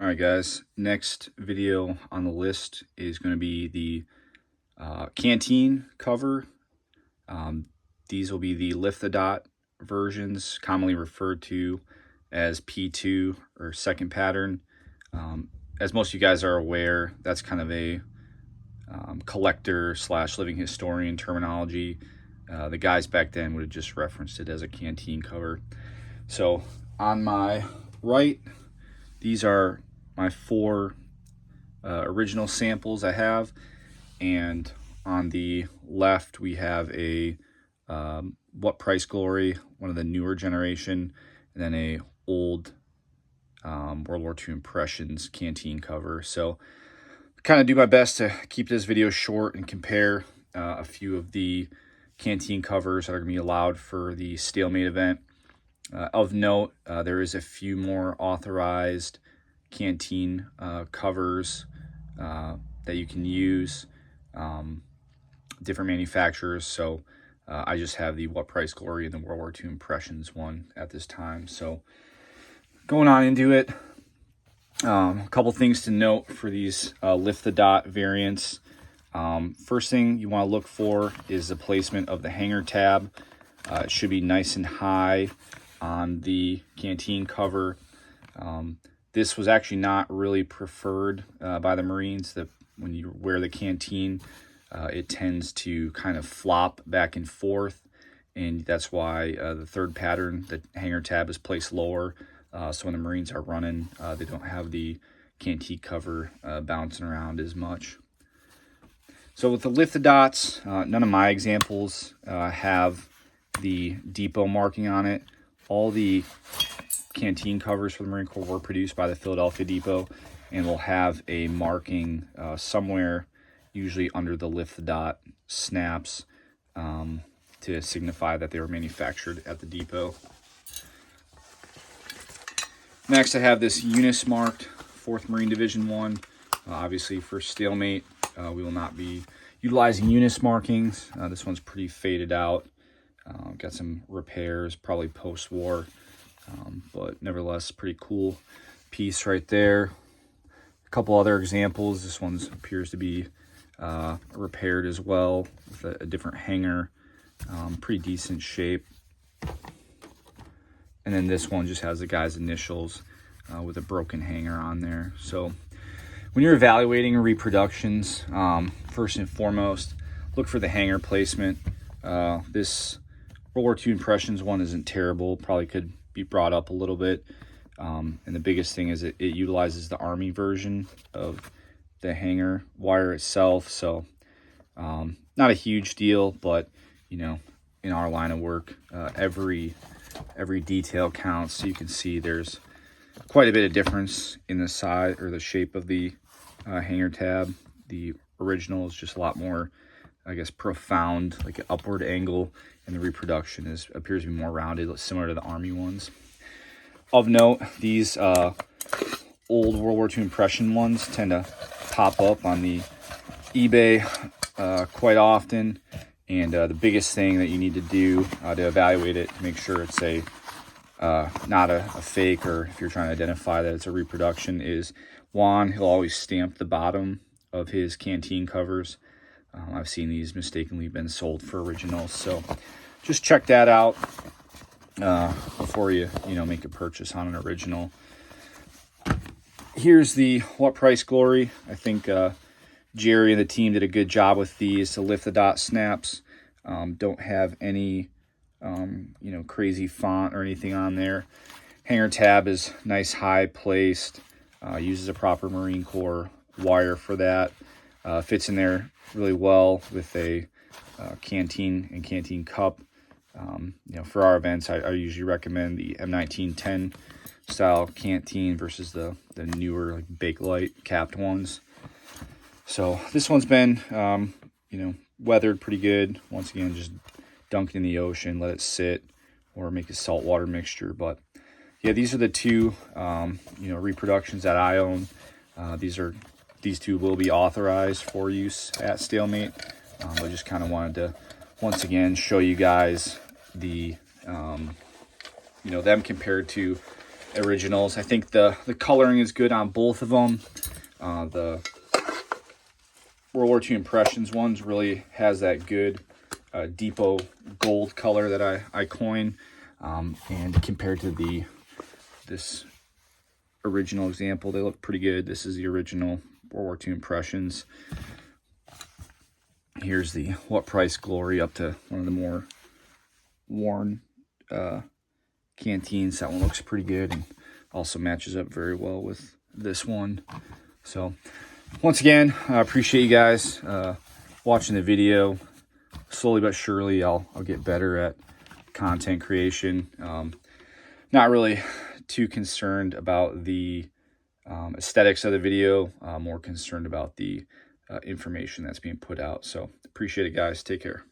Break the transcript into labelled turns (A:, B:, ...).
A: All right, guys, next video on the list is going to be the canteen cover. These will be the lift the dot versions, commonly referred to as P2 or second pattern. As most of you guys are aware, that's kind of a collector / living historian terminology. The guys back then would have just referenced it as a canteen cover. So on my right, these are my four original samples I have, and on the left we have a What Price Glory, one of the newer generation, and then a old World War II Impressions canteen cover. So kind of do my best to keep this video short and compare a few of the canteen covers that are going to be allowed for the stalemate event. Of note, there is a few more authorized canteen covers that you can use, different manufacturers. So I just have the What Price Glory and the World War II Impressions one at this time. So going on into it, a couple things to note for these lift the dot variants. First thing you want to look for is the placement of the hanger tab. It should be nice and high on the canteen cover. This was actually not really preferred by the Marines. That when you wear the canteen, it tends to kind of flop back and forth, and that's why the third pattern, the hanger tab, is placed lower. So when the Marines are running, they don't have the canteen cover bouncing around as much. So with the lift the dots, none of my examples have the depot marking on it. All the canteen covers for the Marine Corps were produced by the Philadelphia Depot and will have a marking somewhere, usually under the lift the dot snaps, to signify that they were manufactured at the depot. Next, I have this Unis marked 4th Marine Division 1. Obviously, for stalemate, we will not be utilizing Unis markings. This one's pretty faded out. Got some repairs, probably post-war, but nevertheless, pretty cool piece right there. A couple other examples. This one appears to be repaired as well with a different hanger. Pretty decent shape. And then this one just has the guy's initials with a broken hanger on there. So when you're evaluating reproductions, first and foremost, look for the hanger placement. This World War II Impressions one isn't terrible, probably could be brought up a little bit. And the biggest thing is it utilizes the Army version of the hanger wire itself. So not a huge deal, but you know, in our line of work, every detail counts. So you can see there's quite a bit of difference in the size or the shape of the hanger tab. The original is just a lot more, I guess, profound, like an upward angle, and the reproduction appears to be more rounded, similar to the Army ones. Of note, these old World War II Impression ones tend to pop up on the eBay quite often, and the biggest thing that you need to do to evaluate it, to make sure it's not a fake, or if you're trying to identify that it's a reproduction, is Juan, he'll always stamp the bottom of his canteen covers. I've seen these mistakenly been sold for originals, so just check that out before you make a purchase on an original. Here's the What Price Glory. I think Jerry and the team did a good job with these. The lift the dot snaps don't have any crazy font or anything on there. Hanger tab is nice, high placed. Uses a proper Marine Corps wire for that. Fits in there really well with a canteen and canteen cup. For our events, I usually recommend the M1910 style canteen versus the newer, like, Bakelite capped ones. So this one's been weathered pretty good. Once again, just dunk it in the ocean, let it sit, or make a saltwater mixture. But yeah, these are the two reproductions that I own. These two will be authorized for use at stalemate. I just kind of wanted to once again show you guys the them compared to originals. I think the coloring is good on both of them. The World War II Impressions ones really has that good depot gold color that I coin, and compared to this original example, they look pretty good. This is the original World War II Impressions. Here's the What Price Glory, up to one of the more worn canteens. That one looks pretty good and also matches up very well with this one. So once again, I appreciate you guys watching the video. Slowly but surely I'll get better at content creation. Not really too concerned about the aesthetics of the video, more concerned about the information that's being put out. So appreciate it, guys. Take care.